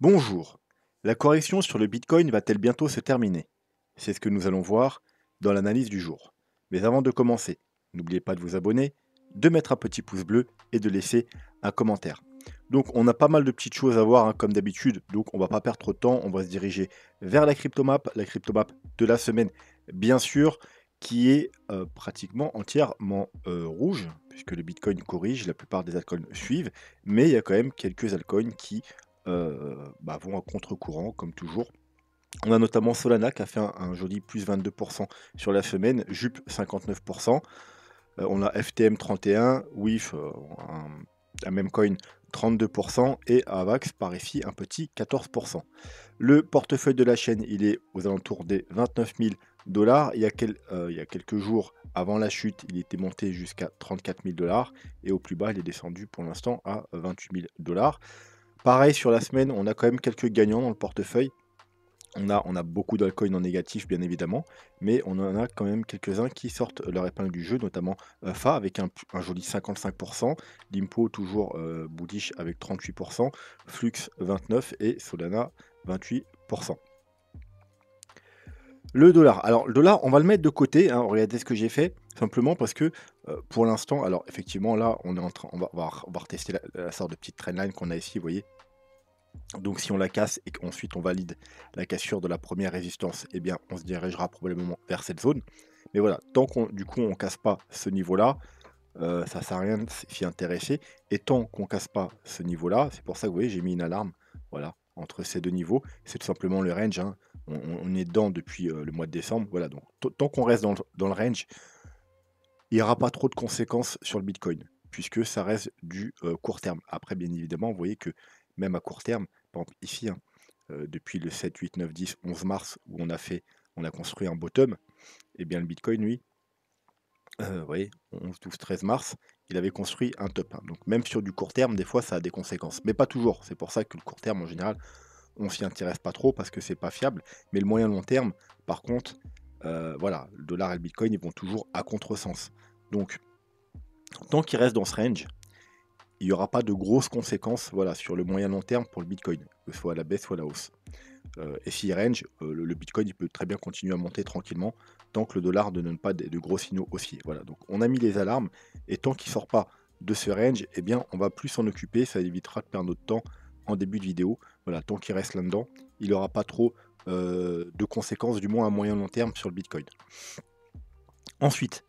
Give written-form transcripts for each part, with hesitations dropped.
Bonjour. La correction sur le Bitcoin va-t-elle bientôt se terminer? C'est ce que nous allons voir dans l'analyse du jour. Mais avant de commencer, n'oubliez pas de vous abonner, de mettre un petit pouce bleu et de laisser un commentaire. Donc on a pas mal de petites choses à voir, hein, comme d'habitude, donc on va pas perdre trop de temps, on va se diriger vers la cryptomap de la semaine bien sûr, qui est pratiquement entièrement rouge, puisque le Bitcoin corrige, la plupart des altcoins suivent, mais il y a quand même quelques altcoins qui vont à contre-courant, comme toujours. On a notamment Solana qui a fait un joli plus 22% sur la semaine, Jup 59%. On a FTM 31, WIF, un même coin 32% et Avax par ici un petit 14%. Le portefeuille de la chaîne, il est aux alentours des 29 000 dollars. Il y a quelques jours avant la chute, il était monté jusqu'à 34 000 dollars et au plus bas, il est descendu pour l'instant à 28 000 dollars. Pareil, sur la semaine, on a quand même quelques gagnants dans le portefeuille. On a beaucoup d'altcoins en négatif, bien évidemment, mais on en a quand même quelques-uns qui sortent leur épingle du jeu, notamment FA avec un joli 55%, Limpo toujours bullish avec 38%, Flux 29% et Solana 28%. Le dollar. Alors, le dollar, on va le mettre de côté, hein, regardez ce que j'ai fait, simplement parce que pour l'instant, alors effectivement, là, on est en train, on va retester la sorte de petite trendline qu'on a ici, vous voyez. Donc si on la casse et qu'ensuite on valide la cassure de la première résistance, eh bien on se dirigera probablement vers cette zone. Mais voilà, tant qu'on du coup on casse pas ce niveau-là, ça sert à rien de s'y intéresser. Et tant qu'on casse pas ce niveau-là, c'est pour ça que vous voyez, j'ai mis une alarme, voilà, entre ces deux niveaux. C'est tout simplement le range, hein. On est dedans depuis le mois de décembre. Voilà, donc tant qu'on reste dans le range, il n'y aura pas trop de conséquences sur le Bitcoin, puisque ça reste du court terme. Après, bien évidemment, vous voyez que même à court terme, par exemple ici, hein, depuis le 7, 8, 9, 10, 11 mars, où on a construit un bottom, et bien le Bitcoin, lui, vous voyez, 11, 12, 13 mars, il avait construit un top, hein. Donc même sur du court terme, des fois, ça a des conséquences. Mais pas toujours. C'est pour ça que le court terme, en général, on s'y intéresse pas trop parce que c'est pas fiable. Mais le moyen long terme, par contre, voilà, le dollar et le Bitcoin, ils vont toujours à contresens. Donc, tant qu'il reste dans ce range, il n'y aura pas de grosses conséquences, voilà, sur le moyen long terme pour le Bitcoin, que ce soit à la baisse ou à la hausse. Et s'il range, le Bitcoin il peut très bien continuer à monter tranquillement tant que le dollar ne donne pas de gros signaux haussiers. Voilà, donc on a mis les alarmes et tant qu'il ne sort pas de ce range, eh bien on va plus s'en occuper, ça évitera de perdre notre temps en début de vidéo. Voilà, tant qu'il reste là-dedans, il n'aura pas trop de conséquences, du moins à moyen long terme sur le Bitcoin. Ensuite,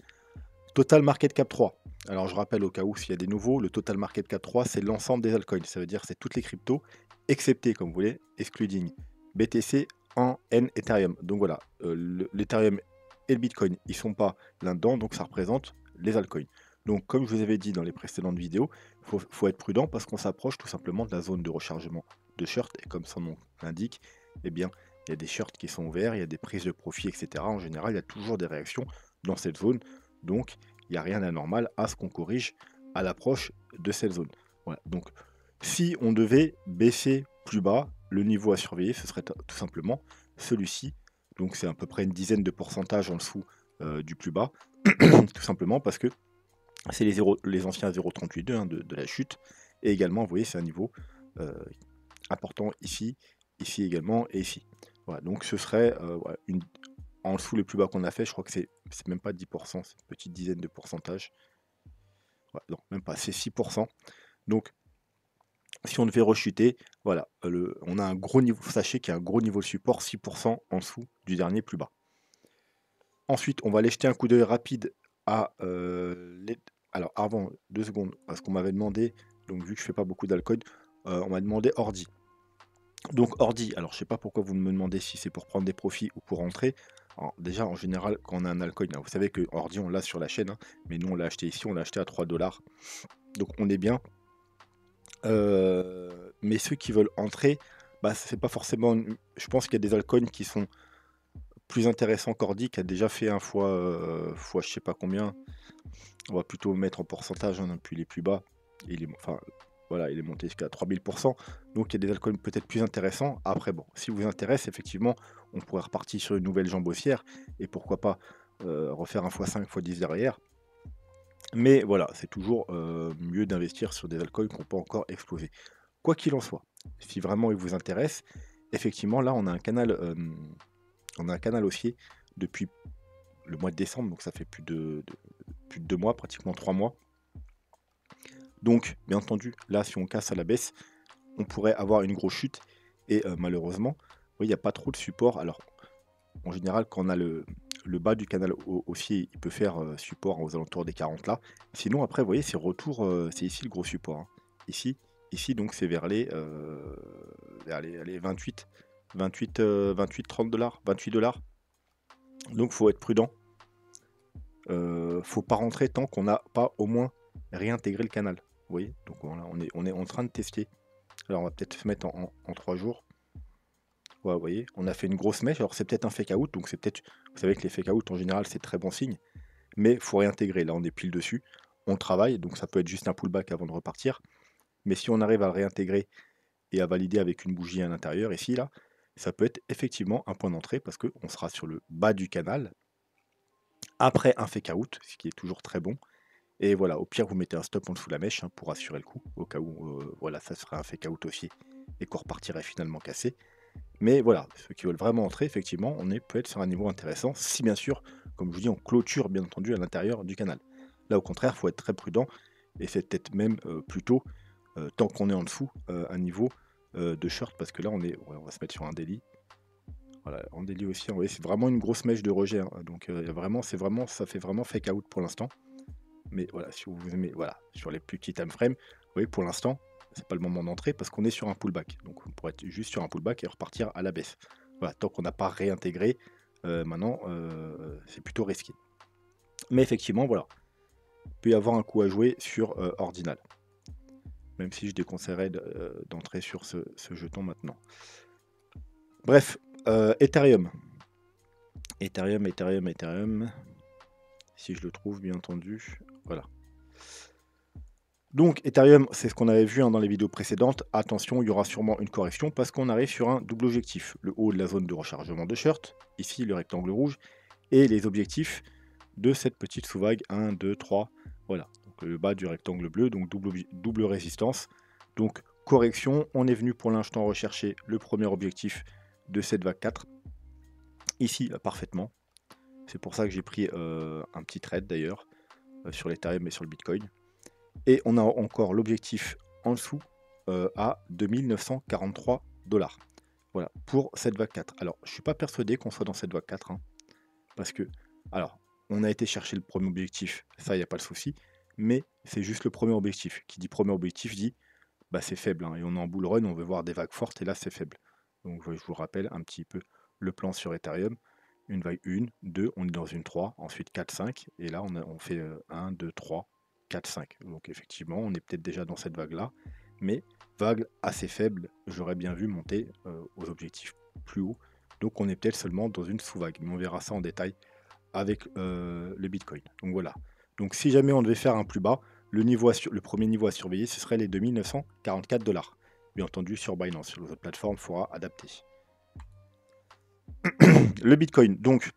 Total Market Cap 3. Alors je rappelle au cas où s'il y a des nouveaux, le Total Market Cap 3, c'est l'ensemble des altcoins. Ça veut dire c'est toutes les cryptos, excepté, comme vous voulez, excluding BTC, en N, Ethereum. Donc voilà, l'Ethereum et le Bitcoin, ils sont pas là-dedans, donc ça représente les altcoins. Donc comme je vous avais dit dans les précédentes vidéos, il faut être prudent parce qu'on s'approche tout simplement de la zone de rechargement de short, et comme son nom l'indique, eh bien, il y a des shorts qui sont ouverts, il y a des prises de profit, etc. En général, il y a toujours des réactions dans cette zone. Donc, il n'y a rien d'anormal à ce qu'on corrige à l'approche de cette zone. Voilà. Donc, si on devait baisser plus bas, le niveau à surveiller, ce serait tout simplement celui-ci. Donc, c'est à peu près une dizaine de pourcentages en dessous du plus bas, tout simplement parce que c'est les anciens 0,382 hein, de la chute. Et également, vous voyez, c'est un niveau important ici, ici également et ici. Voilà, donc ce serait en dessous le plus bas qu'on a fait, je crois que c'est même pas 10%, c'est une petite dizaine de pourcentage. Ouais, non, même pas, c'est 6%. Donc, si on devait rechuter, voilà, on a un gros niveau, sachez qu'il y a un gros niveau de support, 6% en dessous du dernier plus bas. Ensuite, on va aller jeter un coup d'œil rapide à alors avant, 2 secondes, parce qu'on m'avait demandé, donc vu que je fais pas beaucoup d'alcool, on m'a demandé ordi. Donc ordi, alors je sais pas pourquoi vous me demandez si c'est pour prendre des profits ou pour rentrer. Alors, déjà, en général, quand on a un altcoin, vous savez que ordi, on l'a sur la chaîne, hein, mais nous, on l'a acheté ici, on l'a acheté à 3 $. Donc on est bien. Mais ceux qui veulent entrer, bah, c'est pas forcément. Je pense qu'il y a des altcoins qui sont plus intéressants qu'ordi, qui a déjà fait un fois je sais pas combien. On va plutôt mettre en pourcentage hein, depuis les plus bas. Enfin, voilà, il est monté jusqu'à 3000%. Donc il y a des altcoins peut-être plus intéressants. Après, bon, si vous intéresse, effectivement, on pourrait repartir sur une nouvelle jambe haussière et pourquoi pas refaire un x5, x10 derrière. Mais voilà, c'est toujours mieux d'investir sur des altcoins qui n'ont pas encore explosé. Quoi qu'il en soit, si vraiment il vous intéresse, effectivement, là, on a un canal haussier depuis le mois de décembre, donc ça fait plus de 2 mois, pratiquement 3 mois. Donc, bien entendu, là, si on casse à la baisse, on pourrait avoir une grosse chute et malheureusement, oui, il n'y a pas trop de support. Alors, en général, quand on a le bas du canal haussier, il peut faire support aux alentours des 40 là. Sinon, après, vous voyez, c'est retour, c'est ici le gros support, hein. Ici, donc c'est vers les allez, 28, 30 $, 28 $. Donc, faut être prudent. Faut pas rentrer tant qu'on n'a pas au moins réintégré le canal. Vous voyez, donc voilà, on est en train de tester. Alors, on va peut-être se mettre en 3 jours. Ouais, vous voyez, on a fait une grosse mèche. Alors, c'est peut-être un fake out. Donc, c'est peut-être. Vous savez que les fake out, en général, c'est très bon signe. Mais il faut réintégrer. Là, on est pile dessus. On travaille. Donc, ça peut être juste un pullback avant de repartir. Mais si on arrive à le réintégrer et à valider avec une bougie à l'intérieur, ici, là, ça peut être effectivement un point d'entrée parce qu'on sera sur le bas du canal après un fake out, ce qui est toujours très bon. Et voilà, au pire, vous mettez un stop en dessous de la mèche hein, pour assurer le coup, au cas où voilà, ça serait un fake out aussi et qu'on repartirait finalement cassé. Mais voilà, ceux qui veulent vraiment entrer, effectivement, peut être sur un niveau intéressant, si bien sûr, comme je vous dis, on clôture bien entendu à l'intérieur du canal. Là, au contraire, il faut être très prudent, et c'est peut-être même plutôt, tant qu'on est en dessous, un niveau de short, parce que là, on va se mettre sur un daily. Voilà, en daily aussi, vous voyez, c'est vraiment une grosse mèche de rejet, hein, donc ça fait vraiment fake out pour l'instant. Mais voilà, si vous aimez, voilà, sur les plus petits time frames, vous voyez, pour l'instant, c'est pas le moment d'entrer parce qu'on est sur un pullback. Donc on pourrait être juste sur un pullback et repartir à la baisse. Voilà, tant qu'on n'a pas réintégré, maintenant, c'est plutôt risqué. Mais effectivement, voilà, il peut y avoir un coup à jouer sur Ordinal. Même si je déconseillerais d'entrer sur ce jeton maintenant. Bref, Ethereum. Ethereum. Si je le trouve, bien entendu. Voilà. Donc Ethereum, c'est ce qu'on avait vu hein, dans les vidéos précédentes. Attention, il y aura sûrement une correction parce qu'on arrive sur un double objectif. Le haut de la zone de rechargement de shirt, ici le rectangle rouge, et les objectifs de cette petite sous-vague 1, 2, 3. Voilà, donc le bas du rectangle bleu, donc double résistance. Donc correction, on est venu pour l'instant rechercher le premier objectif de cette vague 4. Ici, parfaitement. C'est pour ça que j'ai pris un petit trade d'ailleurs sur l'Ethereum et sur le Bitcoin. Et on a encore l'objectif en dessous à 2943 $. Voilà, pour cette vague 4. Alors, je ne suis pas persuadé qu'on soit dans cette vague 4. Hein, parce que, alors, on a été chercher le premier objectif, ça, il n'y a pas de souci. Mais c'est juste le premier objectif. Qui dit premier objectif dit, bah c'est faible. Hein, et on est en bull run, on veut voir des vagues fortes, et là, c'est faible. Donc, je vous rappelle un petit peu le plan sur Ethereum. Une vague 1, 2, on est dans une 3, ensuite 4, 5. Et là, on fait 1, 2, 3. 4, 5. Donc effectivement, on est peut-être déjà dans cette vague-là, mais vague assez faible, j'aurais bien vu monter aux objectifs plus hauts. Donc on est peut-être seulement dans une sous-vague, mais on verra ça en détail avec le Bitcoin. Donc voilà. Donc si jamais on devait faire un plus bas, le premier niveau à surveiller, ce serait les 2944 $. Bien entendu, sur Binance, sur les autres plateformes, il faudra adapter. Le Bitcoin, donc,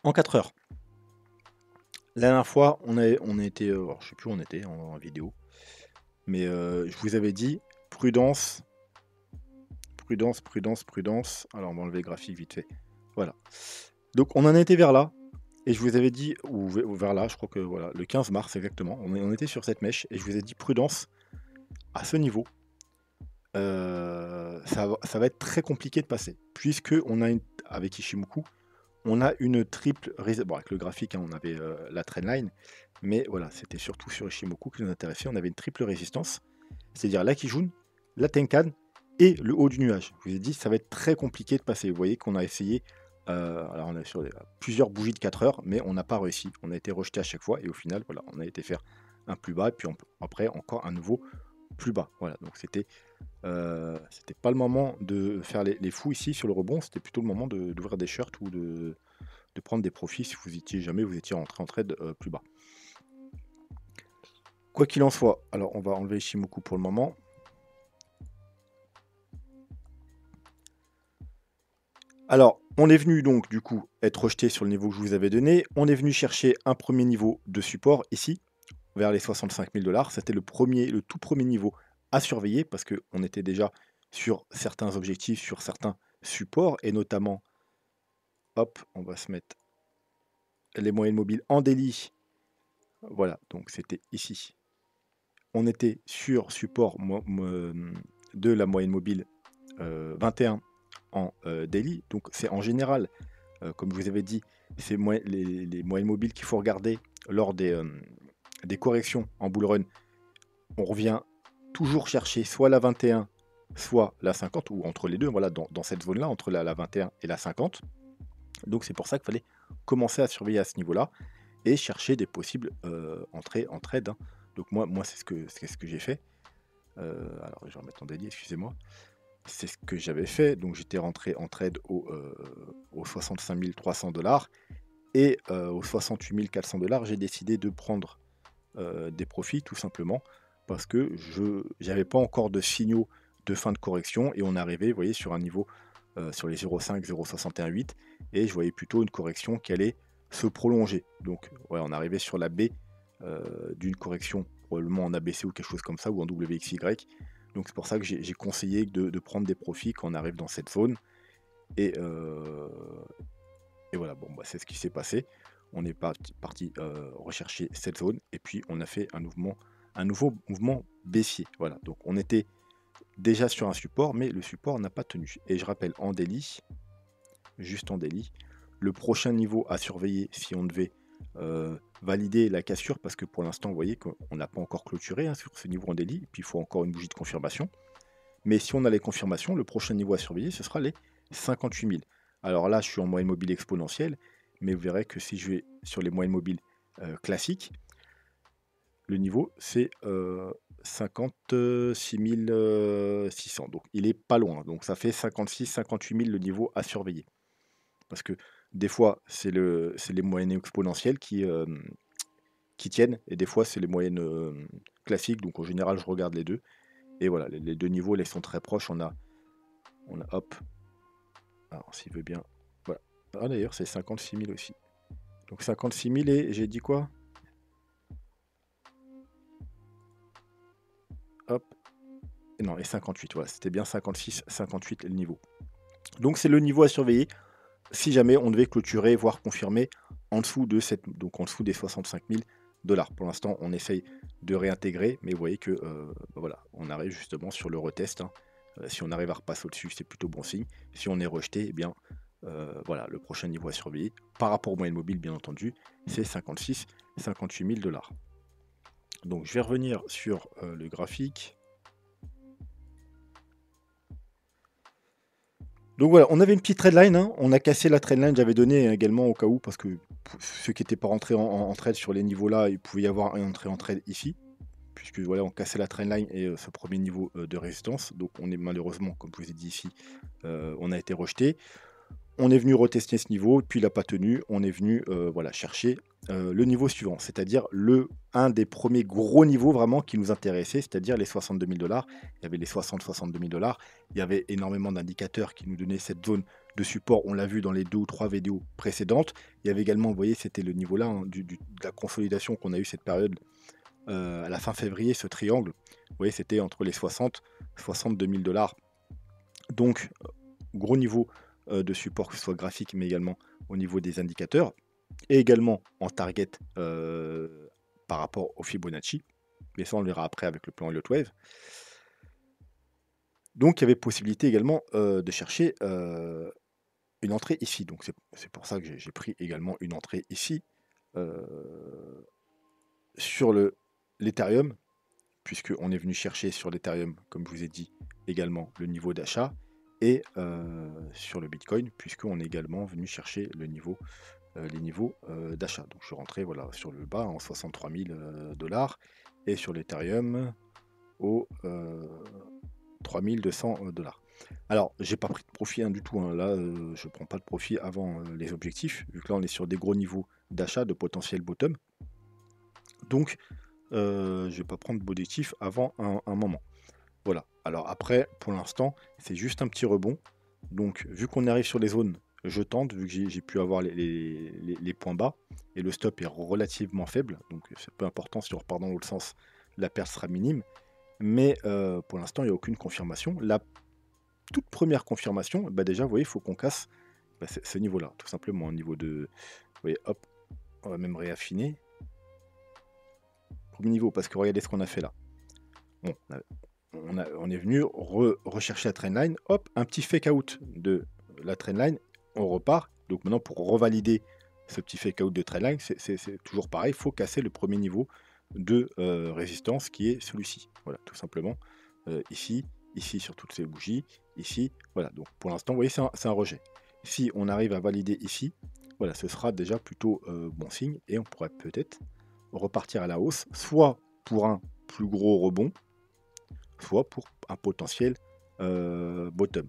en 4 heures. La dernière fois, on a été, alors, je sais plus où on était en vidéo, mais je vous avais dit prudence. Alors on va enlever le graphique vite fait. Voilà. Donc on en a été vers là, et je vous avais dit, ou vers là, je crois que voilà, le 15 mars exactement, on était sur cette mèche, et je vous ai dit prudence à ce niveau. Ça va être très compliqué de passer, puisque on a avec Ishimoku, on a une triple résistance. Bon, avec le graphique, hein, on avait la trendline, mais voilà, c'était surtout sur Ishimoku qui nous intéressait. On avait une triple résistance, c'est-à-dire la Kijun, la Tenkan et le haut du nuage. Je vous ai dit, ça va être très compliqué de passer. Vous voyez qu'on a essayé, alors on est sur plusieurs bougies de 4 heures, mais on n'a pas réussi. On a été rejeté à chaque fois, et au final, voilà, on a été faire un plus bas, et puis après, encore un nouveau plus bas. Voilà, donc c'était pas le moment de faire les fous ici sur le rebond, c'était plutôt le moment d'ouvrir des shirts ou de prendre des profits si vous étiez rentré en trade plus bas. Quoi qu'il en soit, alors on va enlever Ishimoku pour le moment. Alors, on est venu donc du coup être rejeté sur le niveau que je vous avais donné. On est venu chercher un premier niveau de support ici, vers les 65 000 $. C'était le tout premier niveau à surveiller parce qu'on était déjà sur certains objectifs, sur certains supports, et notamment, hop, on va se mettre les moyennes mobiles en daily. Voilà, donc c'était ici. On était sur support de la moyenne mobile 21 en daily. Donc c'est en général, comme je vous avais dit, c'est les moyennes mobiles qu'il faut regarder lors des corrections en bull run. On revient toujours chercher soit la 21, soit la 50, ou entre les deux, voilà, dans cette zone-là, entre la 21 et la 50. Donc c'est pour ça qu'il fallait commencer à surveiller à ce niveau-là et chercher des possibles entrées en trade, hein. Donc moi c'est ce que j'ai fait. Alors je vais remettre en daily, excusez-moi. C'est ce que j'avais fait. Donc j'étais rentré en trade aux 65 300 $, et aux 68 400 $, j'ai décidé de prendre des profits, tout simplement parce que je n'avais pas encore de signaux de fin de correction, et on arrivait, vous voyez, sur un niveau sur les 0,5, 0,618, et je voyais plutôt une correction qui allait se prolonger. Donc ouais, on arrivait sur la baie d'une correction, probablement en ABC ou quelque chose comme ça, ou en WXY. Donc c'est pour ça que j'ai conseillé de prendre des profits quand on arrive dans cette zone. Et, et voilà, bon, bah, c'est ce qui s'est passé. On est parti rechercher cette zone, et puis on a fait un nouveau mouvement baissier. Voilà, donc on était déjà sur un support, mais le support n'a pas tenu. Et je rappelle, en daily, juste en daily, le prochain niveau à surveiller si on devait valider la cassure, parce que pour l'instant, vous voyez qu'on n'a pas encore clôturé, hein, sur ce niveau en daily, et puis il faut encore une bougie de confirmation. Mais si on a les confirmations, le prochain niveau à surveiller, ce sera les 58 000. Alors là, je suis en moyenne mobile exponentielle, mais vous verrez que si je vais sur les moyennes mobiles classiques, le niveau, c'est 56 600. Donc il est pas loin. Donc ça fait 56 58 000 le niveau à surveiller. Parce que des fois, c'est les moyennes exponentielles qui tiennent, et des fois, c'est les moyennes classiques. Donc en général, je regarde les deux. Et voilà, les deux niveaux, là, ils sont très proches. On a hop. Alors, s'il veut bien. Voilà. Ah, d'ailleurs, c'est 56 000 aussi. Donc 56 000, et j'ai dit quoi? Hop. Et non, et 58, voilà. C'était bien 56, 58 le niveau. Donc c'est le niveau à surveiller si jamais on devait clôturer, voire confirmer en dessous de donc en dessous des 65 000 $. Pour l'instant, on essaye de réintégrer, mais vous voyez que voilà, on arrive justement sur le retest, hein. Si on arrive à repasser au-dessus, c'est plutôt bon signe. Si on est rejeté, eh bien voilà, le prochain niveau à surveiller, par rapport aux moyennes mobiles, bien entendu, c'est 56 58 000 $. Donc je vais revenir sur le graphique. Donc voilà, on avait une petite trendline, hein. On a cassé la trendline, j'avais donné également au cas où, parce que ceux qui n'étaient pas rentrés en trade sur les niveaux là, il pouvait y avoir une entrée en trade ici, puisque voilà, on cassait la trendline et ce premier niveau de résistance. Donc on est malheureusement, comme je vous ai dit ici, on a été rejeté. On est venu retester ce niveau, puis il n'a pas tenu. On est venu voilà, chercher le niveau suivant, c'est-à-dire un des premiers gros niveaux vraiment qui nous intéressait, c'est-à-dire les 62 000 $. Il y avait les 60-62 000 $. Il y avait énormément d'indicateurs qui nous donnaient cette zone de support. On l'a vu dans les 2 ou 3 vidéos précédentes. Il y avait également, vous voyez, c'était le niveau là, hein, de la consolidation qu'on a eu cette période à la fin février, ce triangle. Vous voyez, c'était entre les 60-62 000 $. Donc, gros niveau de support, que ce soit graphique, mais également au niveau des indicateurs, et également en target par rapport au Fibonacci. Mais ça, on le verra après avec le plan Elliott Wave. Donc, il y avait possibilité également de chercher une entrée ici. Donc, c'est pour ça que j'ai pris également une entrée ici sur l'Ethereum, puisqu'on est venu chercher sur l'Ethereum, comme je vous ai dit, également le niveau d'achat, et sur le Bitcoin, puisqu'on est également venu chercher les niveaux d'achat. Donc je suis rentré voilà, sur le bas en 63 000 $, et sur l'Ethereum aux 3200 $. Alors, j'ai pas pris de profit, hein, du tout, hein. Là, je prends pas de profit avant les objectifs, vu que là on est sur des gros niveaux d'achat de potentiel bottom. Donc, je vais pas prendre d'objectif avant un moment. Voilà. Alors après, pour l'instant, c'est juste un petit rebond. Donc, vu qu'on arrive sur les zones, je tente, vu que j'ai pu avoir les points bas, et le stop est relativement faible, donc c'est peu important, si on repart dans l'autre sens, la perte sera minime. mais pour l'instant, il n'y a aucune confirmation. La toute première confirmation, bah, déjà, vous voyez, il faut qu'on casse, bah, ce niveau-là, tout simplement, au niveau de vous voyez, hop, on va même réaffiner. Premier niveau, parce que regardez ce qu'on a fait là. Bon, on est venu rechercher la trendline, hop, un petit fake out de la trendline, on repart. Donc maintenant, pour revalider ce petit fake out de trendline, c'est toujours pareil, il faut casser le premier niveau de résistance qui est celui-ci. Voilà, tout simplement. Ici, ici sur toutes ces bougies, ici, voilà. Donc pour l'instant, vous voyez, c'est un rejet. Si on arrive à valider ici, voilà, ce sera déjà plutôt bon signe et on pourrait peut-être repartir à la hausse, soit pour un plus gros rebond, soit pour un potentiel bottom.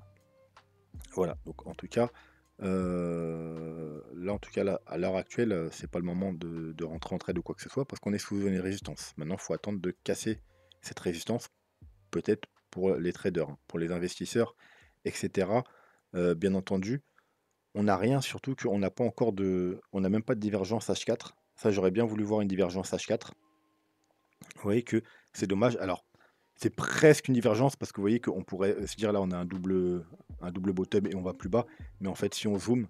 Voilà, donc en tout cas, là, en tout cas, là, à l'heure actuelle, c'est pas le moment de rentrer en trade ou quoi que ce soit parce qu'on est sous une résistance. Maintenant, il faut attendre de casser cette résistance, peut-être pour les traders, hein, pour les investisseurs, etc. Bien entendu, on n'a rien, surtout qu'on n'a pas encore on n'a même pas de divergence H4. Ça, j'aurais bien voulu voir une divergence H4. Vous voyez que c'est dommage. Alors, c'est presque une divergence parce que vous voyez qu'on pourrait se dire là, on a un double bottom et on va plus bas. Mais en fait, si on zoome,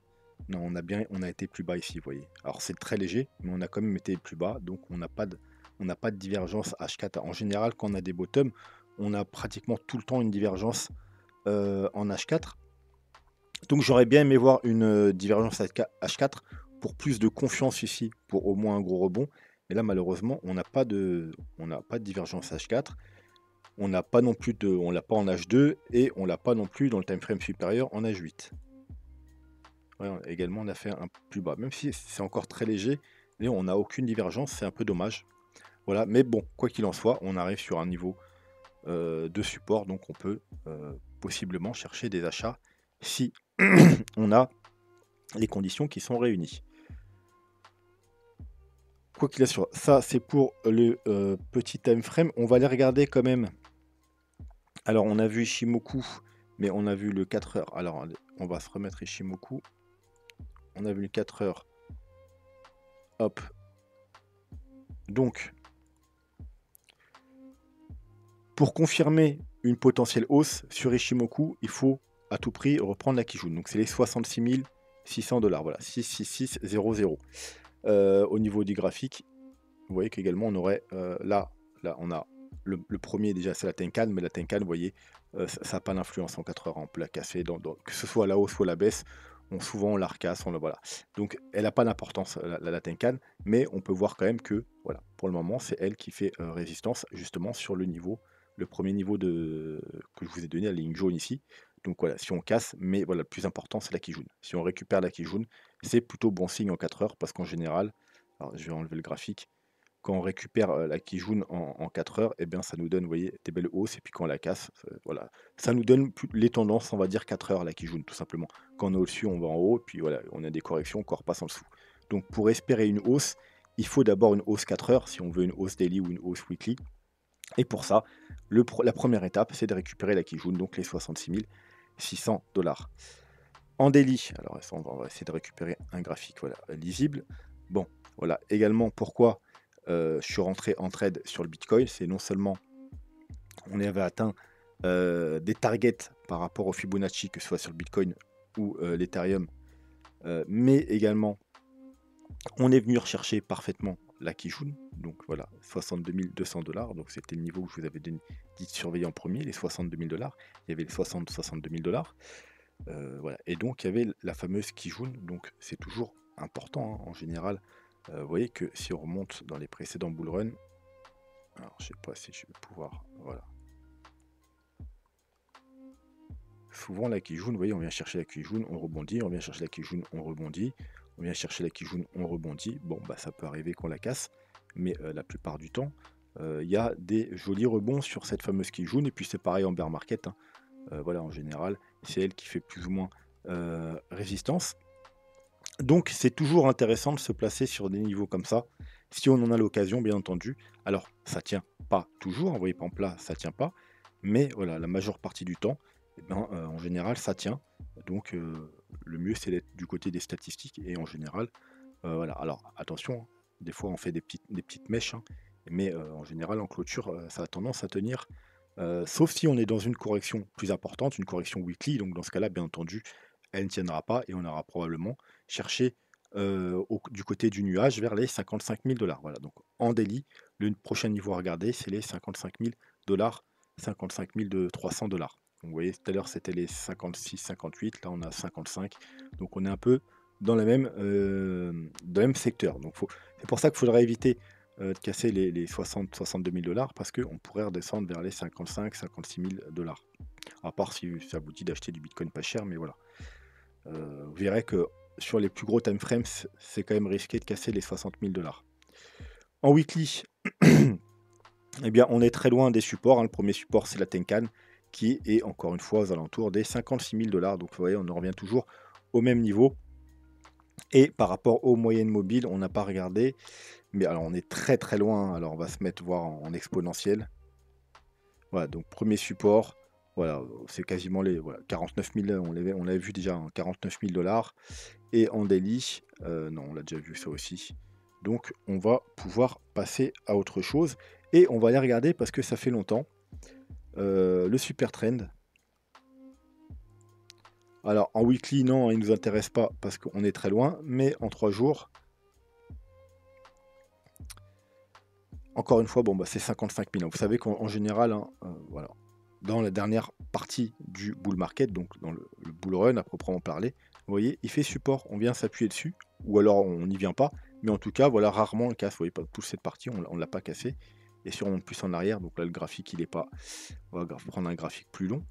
non, on a été plus bas ici, vous voyez. Alors, c'est très léger, mais on a quand même été plus bas. Donc, on n'a pas de divergence H4. En général, quand on a des bottoms, on a pratiquement tout le temps une divergence en H4. Donc, j'aurais bien aimé voir une divergence H4 pour plus de confiance ici, pour au moins un gros rebond. Mais là, malheureusement, on n'a pas de divergence H4. On n'a pas non plus on l'a pas en H2 et on l'a pas non plus dans le time frame supérieur en H8. Ouais, également, on a fait un plus bas. Même si c'est encore très léger, et on n'a aucune divergence, c'est un peu dommage. Voilà, mais bon, quoi qu'il en soit, on arrive sur un niveau de support, donc on peut possiblement chercher des achats si on a les conditions qui sont réunies. Quoi qu'il en soit, ça c'est pour le petit time frame. On va aller regarder quand même. Alors on a vu Ishimoku, mais on a vu le 4 heures. Alors on va se remettre Ishimoku. On a vu le 4 heures. Hop. Donc, pour confirmer une potentielle hausse sur Ishimoku, il faut à tout prix reprendre la Kijun. Donc c'est les 66 600 $. Voilà, 66600. Au niveau du graphique, vous voyez qu'également on aurait là on a le premier déjà c'est la Tenkan, mais la Tenkan, vous voyez, ça n'a pas d'influence en 4 heures. On peut la casser que ce soit à la hausse ou à la baisse. Souvent on la recasse, voilà. Donc elle n'a pas d'importance la Tenkan, mais on peut voir quand même que voilà, pour le moment c'est elle qui fait résistance justement sur le premier niveau que je vous ai donné, la ligne jaune ici. Donc voilà, si on casse, mais voilà, le plus important c'est la Kijun. Si on récupère la Kijun, c'est plutôt bon signe en 4 heures parce qu'en général, alors je vais enlever le graphique, quand on récupère la Kijun en 4 heures, eh bien, ça nous donne, vous voyez, des belles hausses. Et puis quand on la casse, voilà, ça nous donne les tendances, on va dire 4 heures la Kijun, tout simplement. Quand on est au-dessus, on va en haut. Et puis voilà, on a des corrections, on repasse en dessous. Donc pour espérer une hausse, il faut d'abord une hausse 4 heures, si on veut une hausse daily ou une hausse weekly. Et pour ça, la première étape, c'est de récupérer la Kijun, donc les 66 600 $. En daily, alors on va essayer de récupérer un graphique voilà, lisible. Bon, voilà, également pourquoi je suis rentré en trade sur le Bitcoin, c'est non seulement on avait atteint des targets par rapport au Fibonacci, que ce soit sur le Bitcoin ou l'Ethereum, mais également on est venu rechercher parfaitement la Kijun, donc voilà, 62 200 $, donc c'était le niveau que je vous avais dit de surveiller en premier, les 62 000 $, il y avait les 62 000 $, voilà. Et donc il y avait la fameuse Kijun, donc c'est toujours important hein, en général. Vous voyez que si on remonte dans les précédents bull run, alors je sais pas si je vais pouvoir, voilà. Souvent la Kijun, vous voyez, on vient chercher la Kijun, on rebondit, on vient chercher la Kijun, on rebondit, on vient chercher la Kijun, on rebondit. Bon, bah ça peut arriver qu'on la casse, mais la plupart du temps, il y a des jolis rebonds sur cette fameuse Kijun, et puis c'est pareil en bear market. Hein. Voilà, en général, c'est elle qui fait plus ou moins résistance. Donc c'est toujours intéressant de se placer sur des niveaux comme ça, si on en a l'occasion, bien entendu. Alors, ça tient pas toujours, vous voyez, par exemple là, ça tient pas, mais voilà, la majeure partie du temps, eh ben, en général, ça tient. Donc, le mieux, c'est d'être du côté des statistiques, et en général, voilà. Alors, attention, hein, des fois, on fait des petites mèches, hein, mais en général, en clôture, ça a tendance à tenir sauf si on est dans une correction plus importante, une correction weekly, donc dans ce cas-là, bien entendu, elle ne tiendra pas et on aura probablement cherché du côté du nuage vers les 55 000 $. Voilà, donc en daily, le prochain niveau à regarder, c'est les 55 000 $, 55 300 $. Donc, vous voyez, tout à l'heure, c'était les 56, 58, là, on a 55. Donc, on est un peu dans le même secteur. Donc, c'est pour ça qu'il faudra éviter de casser les 60, 62 000 $, parce qu'on pourrait redescendre vers les 55, 56 000 $. À part si ça vous dit d'acheter du Bitcoin pas cher, mais voilà. Vous verrez que sur les plus gros time frames, c'est quand même risqué de casser les 60 000 $. En weekly, eh bien, on est très loin des supports, hein. Le premier support, c'est la Tenkan, qui est encore une fois aux alentours des 56 000 $. Donc, vous voyez, on en revient toujours au même niveau. Et par rapport aux moyennes mobiles, on n'a pas regardé. Mais alors, on est très très loin. Alors, on va se mettre voir en exponentiel. Voilà, donc premier support. Voilà, c'est quasiment les 49 000. On l'avait vu déjà, hein, 49 000 $. Et en daily, non, on l'a déjà vu ça aussi. Donc, on va pouvoir passer à autre chose. Et on va aller regarder, parce que ça fait longtemps, le super trend. Alors, en weekly, non, il ne nous intéresse pas parce qu'on est très loin. Mais en 3 jours, encore une fois, bon, bah, c'est 55 000. Vous savez qu'en général, hein, voilà, dans la dernière partie du bull market, donc dans le bull run à proprement parler, vous voyez, il fait support, on vient s'appuyer dessus, ou alors on n'y vient pas, mais en tout cas, voilà, rarement on le casse. Vous voyez, pas toute cette partie, on ne l'a pas cassé. Et si on monte plus en arrière, donc là, le graphique, il est pas. On va prendre un graphique plus long.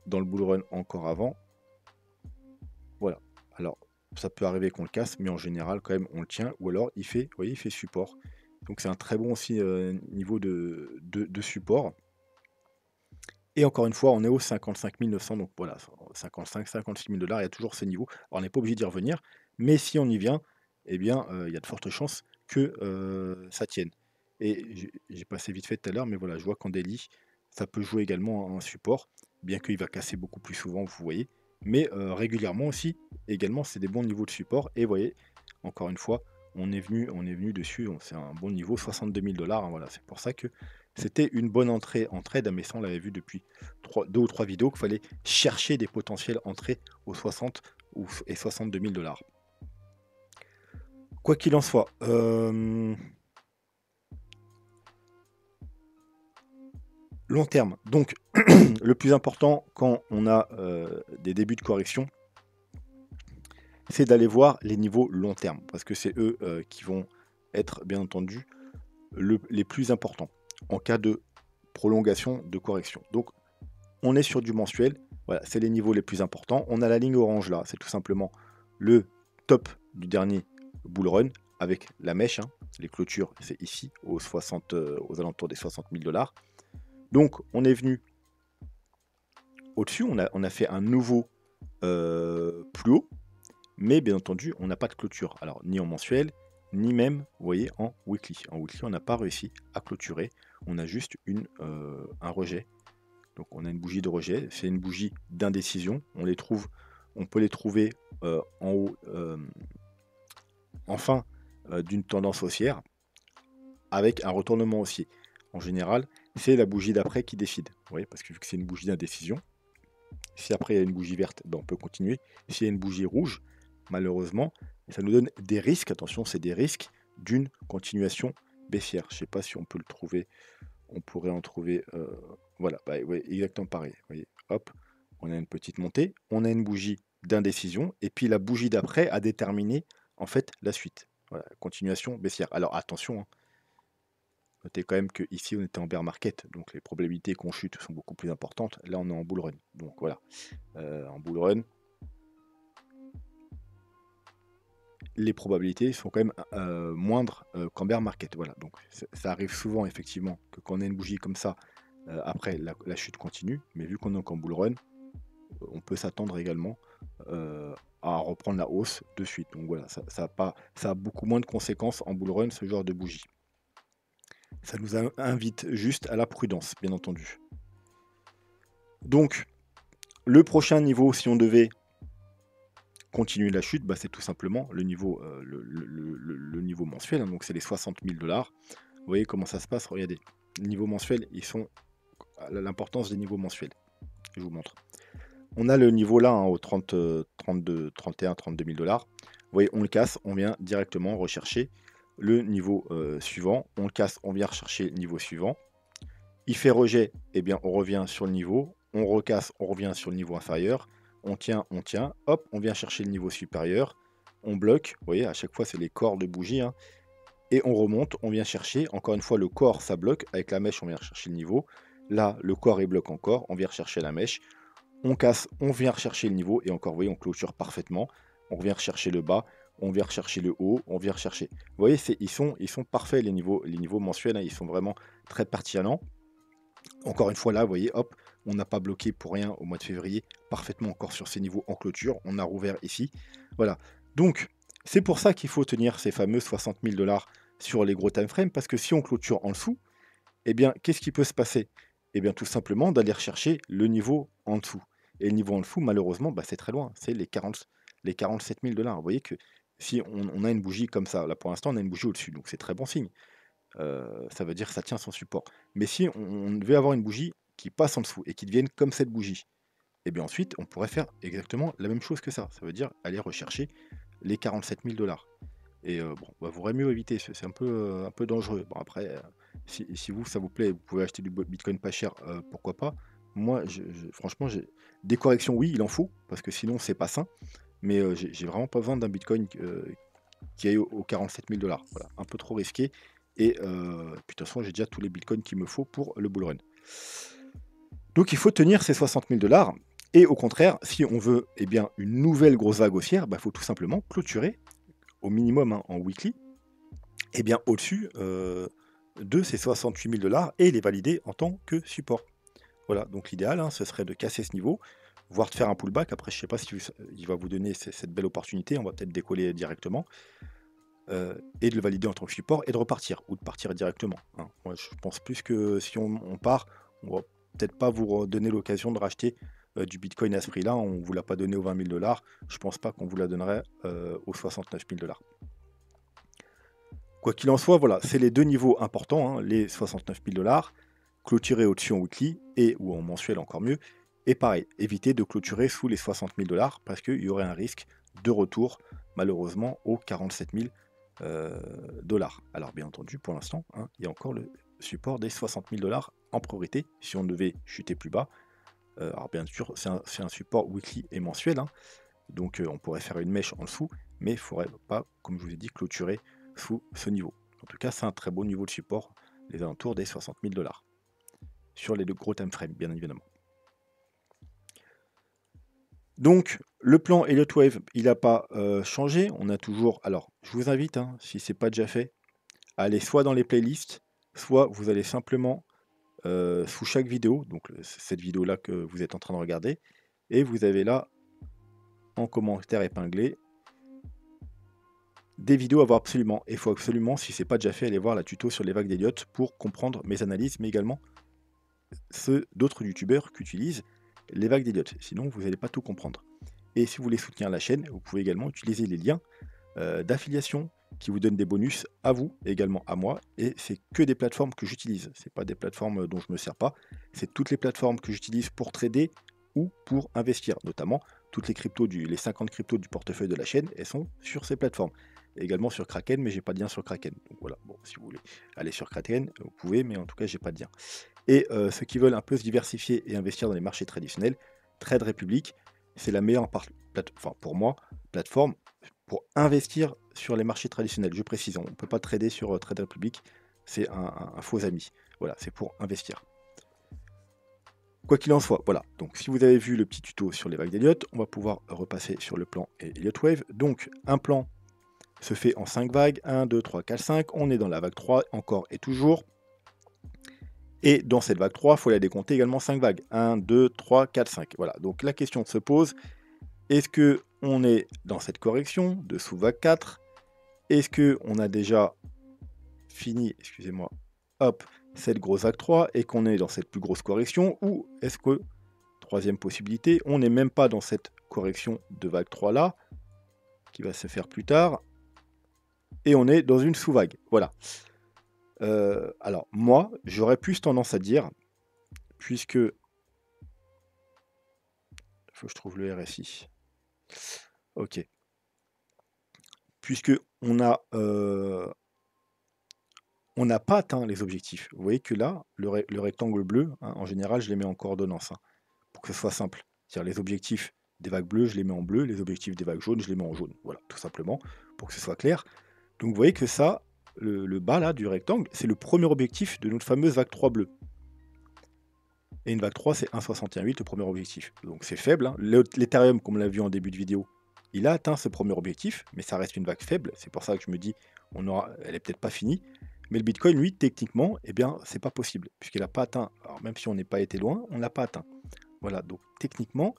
Dans le bull run encore avant. Voilà. Alors, ça peut arriver qu'on le casse, mais en général, quand même, on le tient, ou alors il fait, vous voyez, il fait support. Donc c'est un très bon aussi niveau de support. Et encore une fois, on est aux 55 900, donc voilà, 55, 56 000 $, il y a toujours ces niveaux. Alors on n'est pas obligé d'y revenir, mais si on y vient, eh bien, il y a de fortes chances que ça tienne. Et j'ai passé vite fait tout à l'heure, mais voilà, je vois qu'en daily, ça peut jouer également un support, bien qu'il va casser beaucoup plus souvent, vous voyez. Mais régulièrement aussi, également, c'est des bons niveaux de support. Et vous voyez, encore une fois, on est venu dessus, c'est un bon niveau, 62 000 $. Hein, voilà, c'est pour ça que c'était une bonne entrée en trade, mais ça on l'avait vu depuis 2 ou 3 vidéos qu'il fallait chercher des potentielles entrées aux 60 et 62 000 $. Quoi qu'il en soit, long terme. Donc, le plus important quand on a des débuts de correction, c'est d'aller voir les niveaux long terme, parce que c'est eux qui vont être, bien entendu, les plus importants en cas de prolongation de correction. Donc, on est sur du mensuel. Voilà, c'est les niveaux les plus importants. On a la ligne orange là, c'est tout simplement le top du dernier bull run avec la mèche. Hein. Les clôtures, c'est ici, aux alentours des 60 000 $. Donc, on est venu au-dessus. On a fait un nouveau plus haut, mais bien entendu, on n'a pas de clôture. Alors, ni en mensuel, ni même, vous voyez, en weekly. En weekly, on n'a pas réussi à clôturer. On a juste un rejet. Donc on a une bougie de rejet, c'est une bougie d'indécision. On peut les trouver en haut, en fin d'une tendance haussière, avec un retournement haussier. En général, c'est la bougie d'après qui décide. Vous voyez, parce que vu que c'est une bougie d'indécision, si après il y a une bougie verte, ben on peut continuer. S'il y a une bougie rouge, malheureusement, ça nous donne des risques. Attention, c'est des risques d'une continuation baissière. Je ne sais pas si on peut le trouver. On pourrait en trouver. Voilà, bah, ouais, exactement pareil. Vous voyez, hop, on a une petite montée, on a une bougie d'indécision, et puis la bougie d'après a déterminé en fait la suite. Voilà, continuation baissière. Alors attention, hein, notez quand même que ici on était en bear market, donc les probabilités qu'on chute sont beaucoup plus importantes. Là on est en bull run. Donc voilà, en bull run, les probabilités sont quand même moindres qu'en bear market. Voilà, donc ça arrive souvent effectivement que quand on a une bougie comme ça, après la chute continue, mais vu qu'on est en bull run, on peut s'attendre également à reprendre la hausse de suite. Donc voilà, ça a beaucoup moins de conséquences en bull run, ce genre de bougie. Ça nous invite juste à la prudence, bien entendu. Donc, le prochain niveau, si on devait continuer la chute, bah, c'est tout simplement le niveau, le niveau mensuel. Hein, donc c'est les 60 000 $. Vous voyez comment ça se passe, regardez. Les niveaux mensuels, ils sont à l'importance des niveaux mensuels. Je vous montre. On a le niveau là, hein, au 30, 32, 31, 32 000 $. Vous voyez, on le casse, on vient directement rechercher le niveau suivant. On le casse, on vient rechercher le niveau suivant. Il fait rejet, eh bien, on revient sur le niveau. On recasse, on revient sur le niveau inférieur. On tient, hop, on vient chercher le niveau supérieur. On bloque, vous voyez, à chaque fois, c'est les corps de bougie, hein. Et on remonte, on vient chercher. Encore une fois, le corps, ça bloque. Avec la mèche, on vient chercher le niveau. Là, le corps, il bloque encore. On vient rechercher la mèche. On casse, on vient rechercher le niveau. Et encore, vous voyez, on clôture parfaitement. On vient rechercher le bas. On vient rechercher le haut. On vient rechercher. Vous voyez, ils sont parfaits, les niveaux mensuels, hein. Ils sont vraiment très pertinents. Encore une fois, là, vous voyez, hop, on n'a pas bloqué pour rien au mois de février. Parfaitement encore sur ces niveaux en clôture. On a rouvert ici. Voilà. Donc, c'est pour ça qu'il faut tenir ces fameux 60 000 $ sur les gros time frames. Parce que si on clôture en dessous, eh bien, qu'est-ce qui peut se passer? Eh bien, tout simplement d'aller rechercher le niveau en dessous. Et le niveau en dessous, malheureusement, bah, c'est très loin. C'est les 47 000 $. Vous voyez que si on a une bougie comme ça, là pour l'instant, on a une bougie au-dessus. Donc, c'est très bon signe. Ça veut dire que ça tient son support. Mais si on devait avoir une bougie qui passe en dessous et qui devienne comme cette bougie, et bien ensuite, on pourrait faire exactement la même chose que ça. Ça veut dire aller rechercher les 47 000 $. Et bon, bah, vaudrait mieux éviter, c'est un peu dangereux. Bon, après, si vous, ça vous plaît, vous pouvez acheter du Bitcoin pas cher, pourquoi pas. Moi, franchement, des corrections, oui, il en faut, parce que sinon, c'est pas sain. Mais j'ai vraiment pas besoin d'un Bitcoin qui est aux 47 000 $. Voilà, un peu trop risqué. Et puis de toute façon, j'ai déjà tous les bitcoins qu'il me faut pour le bull run. Donc il faut tenir ces 60 000 $. Et au contraire, si on veut eh bien, une nouvelle grosse vague haussière, il faut tout simplement clôturer au minimum, hein, en weekly, eh bien au-dessus de ces 68 000 $ et les valider en tant que support. Voilà, donc l'idéal, hein, ce serait de casser ce niveau, voire de faire un pullback. Après, je ne sais pas si il va vous donner cette belle opportunité, on va peut-être décoller directement. Et de le valider en tant que support et de repartir, ou de partir directement, hein. Moi, je pense plus que si on part, on va peut-être pas vous donner l'occasion de racheter du Bitcoin à ce prix-là. On ne vous l'a pas donné aux 20 000 $. Je pense pas qu'on vous la donnerait aux 69 000 $. Quoi qu'il en soit, voilà, c'est les deux niveaux importants, hein, les 69 000 $, clôturer au-dessus en weekly et ou en mensuel encore mieux. Et pareil, éviter de clôturer sous les 60 000 $ parce qu'il y aurait un risque de retour, malheureusement, aux 47 000 $. Alors bien entendu, pour l'instant, hein, il y a encore le support des 60 000 $ en priorité, si on devait chuter plus bas. Alors bien sûr, c'est un support weekly et mensuel, hein, donc on pourrait faire une mèche en dessous, mais il ne faudrait pas, comme je vous ai dit, clôturer sous ce niveau. En tout cas, c'est un très beau niveau de support, les alentours des 60 000 $, sur les deux gros time frames, bien évidemment. Donc, le plan Elliott Wave, il n'a pas changé. On a toujours... Alors, je vous invite, hein, si ce n'est pas déjà fait, à aller soit dans les playlists, soit vous allez simplement sous chaque vidéo, donc cette vidéo-là que vous êtes en train de regarder, et vous avez là, en commentaire épinglé, des vidéos à voir absolument. Et il faut absolument, si ce n'est pas déjà fait, aller voir la tuto sur les vagues d'Elliott pour comprendre mes analyses, mais également ceux d'autres youtubeurs qui utilisent les vagues d'Elliott. Sinon, vous n'allez pas tout comprendre. Et si vous voulez soutenir la chaîne, vous pouvez également utiliser les liens d'affiliation qui vous donnent des bonus à vous, et également à moi. Et c'est que des plateformes que j'utilise. C'est pas des plateformes dont je ne me sers pas. C'est toutes les plateformes que j'utilise pour trader ou pour investir. Notamment, toutes les cryptos, les 50 cryptos du portefeuille de la chaîne, elles sont sur ces plateformes. Et également sur Kraken, mais j'ai pas de lien sur Kraken. Donc voilà, bon, si vous voulez aller sur Kraken, vous pouvez, mais en tout cas, j'ai pas de lien. Et ceux qui veulent un peu se diversifier et investir dans les marchés traditionnels, Trade Republic, c'est la meilleure pour moi, plateforme pour investir sur les marchés traditionnels. Je précise, on ne peut pas trader sur Trade Republic, c'est un faux ami. Voilà, c'est pour investir. Quoi qu'il en soit, voilà. Donc si vous avez vu le petit tuto sur les vagues d'Elliott, on va pouvoir repasser sur le plan Elliott Wave. Donc un plan se fait en 5 vagues, 1, 2, 3, 4, 5. On est dans la vague 3, encore et toujours. Et dans cette vague 3, il faut la décompter également 5 vagues. 1, 2, 3, 4, 5. Voilà, donc la question se pose, est-ce qu'on est dans cette correction de sous vague 4? Est-ce qu'on a déjà fini, excusez-moi, hop, cette grosse vague 3 et qu'on est dans cette plus grosse correction? Ou est-ce que, troisième possibilité, on n'est même pas dans cette correction de vague 3 là, qui va se faire plus tard, et on est dans une sous-vague? Voilà. Alors moi, j'aurais plus tendance à dire, puisque faut que je trouve le RSI. OK. Puisque on n'a pas atteint les objectifs. Vous voyez que là, le rectangle bleu, hein, en général, je les mets en coordonnance, hein, pour que ce soit simple. C'est-à-dire les objectifs des vagues bleues, je les mets en bleu, les objectifs des vagues jaunes, je les mets en jaune. Voilà, tout simplement, pour que ce soit clair. Donc vous voyez que ça, le bas là du rectangle, c'est le premier objectif de notre fameuse vague 3 bleue. Et une vague 3, c'est 1,61,8, le premier objectif. Donc c'est faible, hein. L'Ethereum, comme on l'a vu en début de vidéo, il a atteint ce premier objectif, mais ça reste une vague faible. C'est pour ça que je me dis, elle est peut-être pas finie. Mais le Bitcoin, lui, techniquement, eh bien, c'est pas possible, puisqu'il n'a pas atteint. Alors même si on n'est pas été loin, on n'a pas atteint. Voilà, donc techniquement,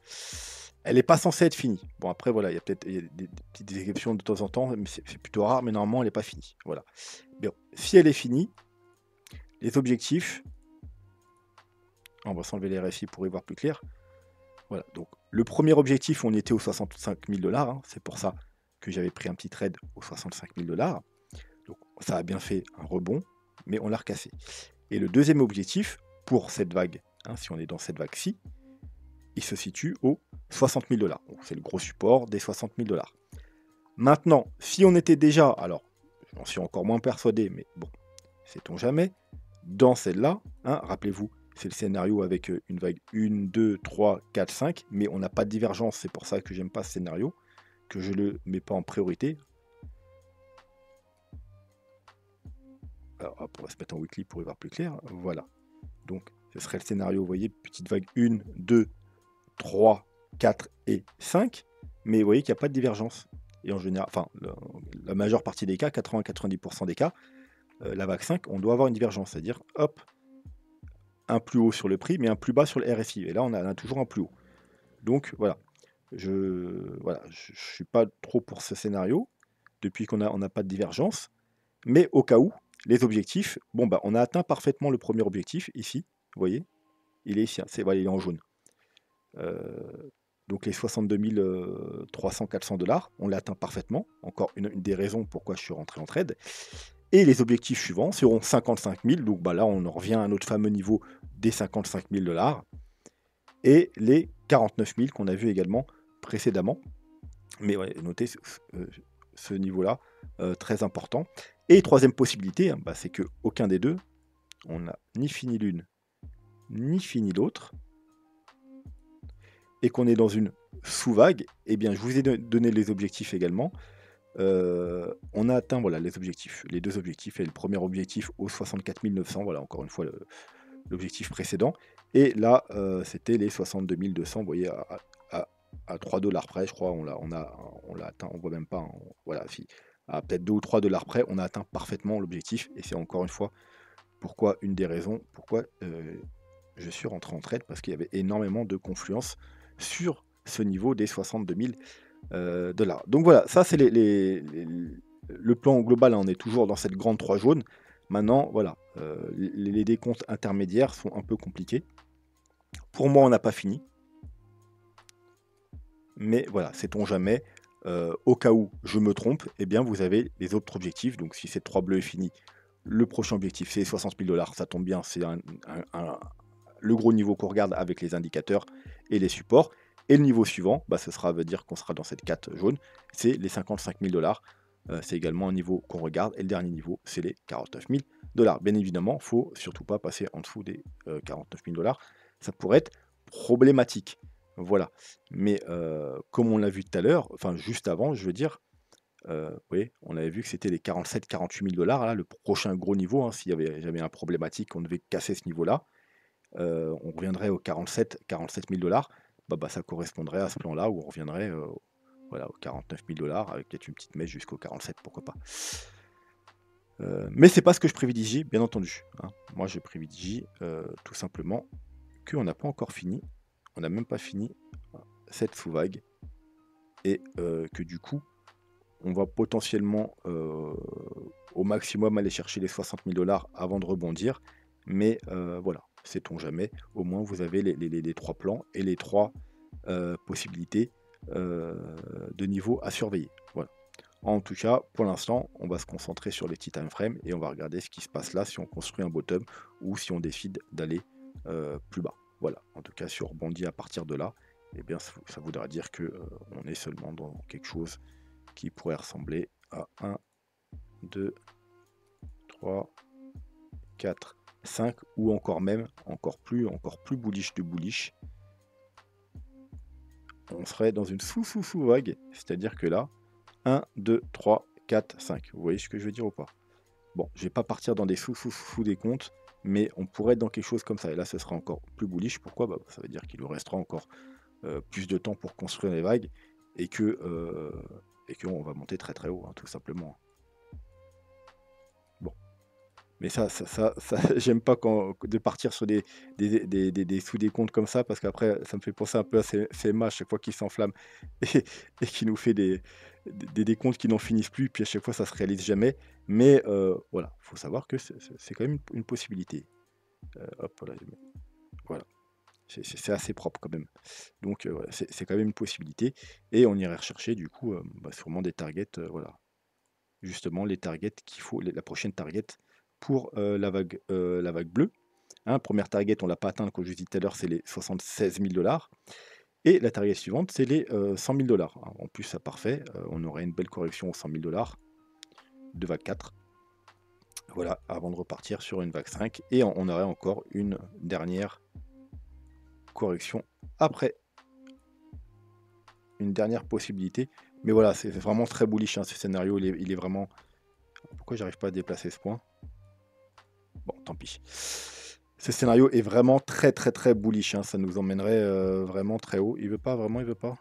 elle n'est pas censée être finie. Bon, après, voilà, il y a peut-être des petites exceptions de temps en temps, mais c'est plutôt rare, mais normalement, elle n'est pas finie. Voilà. Bien, si elle est finie, les objectifs, on va s'enlever les RFI pour y voir plus clair. Voilà, donc le premier objectif, on était aux 65 000 $, hein, c'est pour ça que j'avais pris un petit trade aux 65 000 $. Donc ça a bien fait un rebond, mais on l'a recassé. Et le deuxième objectif, pour cette vague, hein, si on est dans cette vague-ci, il se situe aux 60 000 $. Donc c'est le gros support des 60 000 $. Maintenant, si on était déjà, alors j'en suis encore moins persuadé, mais bon, sait-on jamais, dans celle-là, hein, rappelez-vous, c'est le scénario avec une vague 1, 2, 3, 4, 5, mais on n'a pas de divergence, c'est pour ça que j'aime pas ce scénario, que je le mets pas en priorité. Alors hop, on va se mettre en weekly pour y voir plus clair, voilà. Donc ce serait le scénario, vous voyez, petite vague 1, 2, 3, 4 et 5, mais vous voyez qu'il n'y a pas de divergence. Et en général, enfin, la majeure partie des cas, 80-90% des cas, la vague 5, on doit avoir une divergence, c'est-à-dire, hop, un plus haut sur le prix, mais un plus bas sur le RSI. Et là, on a toujours un plus haut. Donc voilà, je suis pas trop pour ce scénario, depuis qu'on n'a pas de divergence. Mais au cas où, les objectifs, bon, bah, on a atteint parfaitement le premier objectif, ici, vous voyez, il est ici, hein, voilà, il est en jaune. Donc les 62 300-400 $, on l'a atteint parfaitement. Encore une des raisons pourquoi je suis rentré en trade. Et les objectifs suivants seront 55 000. Donc bah, là, on en revient à notre fameux niveau des 55 000 $. Et les 49 000 qu'on a vu également précédemment. Mais ouais, notez ce niveau-là, très important. Et troisième possibilité, hein, bah, c'est qu'aucun des deux, on n'a ni fini l'une, ni fini l'autre, et qu'on est dans une sous-vague. Eh bien, je vous ai donné les objectifs également. On a atteint voilà, les objectifs, les deux objectifs, et le premier objectif aux 64 900, voilà, encore une fois, l'objectif précédent. Et là, c'était les 62 200, vous voyez, à 3 $ près, je crois, on l'a atteint, on voit même pas, hein, voilà, si, à peut-être 2 ou 3 $ près, on a atteint parfaitement l'objectif, et c'est encore une fois pourquoi une des raisons pourquoi je suis rentré en trade, parce qu'il y avait énormément de confluence sur ce niveau des 62 000 $. Donc voilà, ça c'est le plan global, hein, on est toujours dans cette grande 3 jaune. Maintenant, voilà, les décomptes intermédiaires sont un peu compliqués. Pour moi, on n'a pas fini. Mais voilà, sait-on jamais. Au cas où je me trompe, eh bien vous avez les autres objectifs. Donc si cette 3 bleue est finie, le prochain objectif c'est 60 000 $. Ça tombe bien, c'est le gros niveau qu'on regarde avec les indicateurs et les supports. Et le niveau suivant, bah, ce veut dire qu'on sera dans cette 4 jaune, c'est les 55 000 $. C'est également un niveau qu'on regarde. Et le dernier niveau, c'est les 49 000 $. Bien évidemment, il ne faut surtout pas passer en dessous des 49 000 $. Ça pourrait être problématique. Voilà. Mais comme on l'a vu tout à l'heure, enfin juste avant, je veux dire, oui, on avait vu que c'était les 47-48 000 $, là, le prochain gros niveau. Hein, s'il y avait jamais un problématique, on devait casser ce niveau-là. On reviendrait aux 47 000 $. Bah, ça correspondrait à ce plan-là où on reviendrait voilà, aux 49 000 $, avec peut-être une petite mèche jusqu'aux 47, pourquoi pas. Mais c'est pas ce que je privilégie, bien entendu. Hein. Moi, je privilégie tout simplement qu'on n'a pas encore fini. On n'a même pas fini cette sous-vague. Et que du coup, on va potentiellement au maximum aller chercher les 60 000 $ avant de rebondir. Mais voilà, sait-on jamais. Au moins, vous avez les 3 plans et les 3 possibilités de niveau à surveiller. Voilà. En tout cas, pour l'instant, on va se concentrer sur les petits time frames et on va regarder ce qui se passe là si on construit un bottom ou si on décide d'aller plus bas. Voilà, en tout cas, si on rebondit à partir de là, eh bien, ça voudra dire que on est seulement dans quelque chose qui pourrait ressembler à 1, 2, 3, 4, 5 ou encore même encore plus bullish de bullish. On serait dans une sous vague, c'est-à-dire que là, 1, 2, 3, 4, 5. Vous voyez ce que je veux dire ou pas? Bon, je vais pas partir dans des sous des comptes, mais on pourrait être dans quelque chose comme ça. Et là, ce sera encore plus bullish. Pourquoi? Bah, ça veut dire qu'il nous restera encore plus de temps pour construire les vagues et qu'on va monter très très haut, hein, tout simplement. Bon. Mais ça j'aime pas de partir sur des sous-décomptes comme ça, parce qu'après, ça me fait penser un peu à CMA à chaque fois qu'il s'enflamme et qui nous fait des décomptes qui n'en finissent plus, puis à chaque fois, ça se réalise jamais. Mais voilà, il faut savoir que c'est quand même une possibilité. Hop, voilà, voilà. C'est assez propre quand même. Donc voilà, c'est quand même une possibilité et on irait rechercher du coup, bah, sûrement des targets, voilà. Justement les targets qu'il faut, la prochaine target pour la vague bleue. Hein, première target, on l'a pas atteint, comme je vous dis tout à l'heure, c'est les 76 000 $. Et la target suivante, c'est les 100 000 $. En plus, ça parfait, on aurait une belle correction aux 100 000 $ de vague 4. Voilà, avant de repartir sur une vague 5. Et on aurait encore une dernière correction après. Une dernière possibilité. Mais voilà, c'est vraiment très bullish, hein, ce scénario. Il est vraiment... Pourquoi j'arrive pas à déplacer ce point? Bon, tant pis. Ce scénario est vraiment très bullish, hein. Ça nous emmènerait vraiment très haut. Il veut pas, vraiment, il veut pas.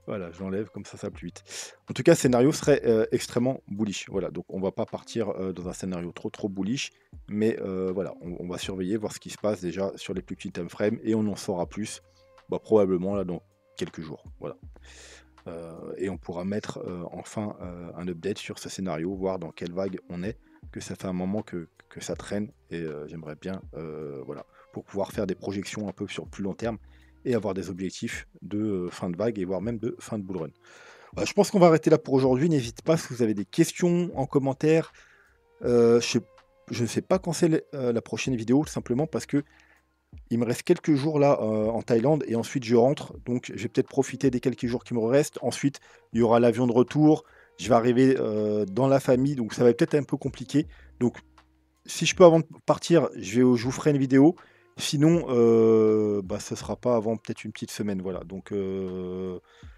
Voilà, je l'enlève, comme ça plus vite. En tout cas, le scénario serait extrêmement bullish. Voilà, donc on va pas partir dans un scénario trop bullish, mais voilà, on va surveiller, voir ce qui se passe déjà sur les plus petits time frames, et on en saura plus, bah, probablement là dans quelques jours. Voilà. Et on pourra mettre enfin un update sur ce scénario, voir dans quelle vague on est, que ça fait un moment que ça traîne, et j'aimerais bien, voilà, pour pouvoir faire des projections un peu sur plus long terme, et avoir des objectifs de fin de vague, et voire même de fin de bull run. Voilà, je pense qu'on va arrêter là pour aujourd'hui. N'hésitez pas si vous avez des questions en commentaire. Je ne sais pas quand c'est la prochaine vidéo, tout simplement parce que il me reste quelques jours là en Thaïlande, et ensuite je rentre. Donc je vais peut-être profiter des quelques jours qui me restent. Ensuite, il y aura l'avion de retour. Je vais arriver dans la famille, donc ça va peut-être un peu compliqué. Donc si je peux avant de partir, je vous ferai une vidéo. Sinon, bah, ce sera pas avant peut-être une petite semaine. Voilà. Donc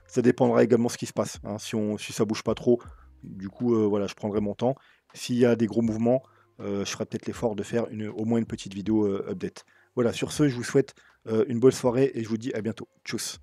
ça dépendra également ce qui se passe, hein. Si ça bouge pas trop, du coup, voilà, je prendrai mon temps. S'il y a des gros mouvements, je ferai peut-être l'effort de faire au moins une petite vidéo update. Voilà, sur ce, je vous souhaite une bonne soirée et je vous dis à bientôt. Tchuss.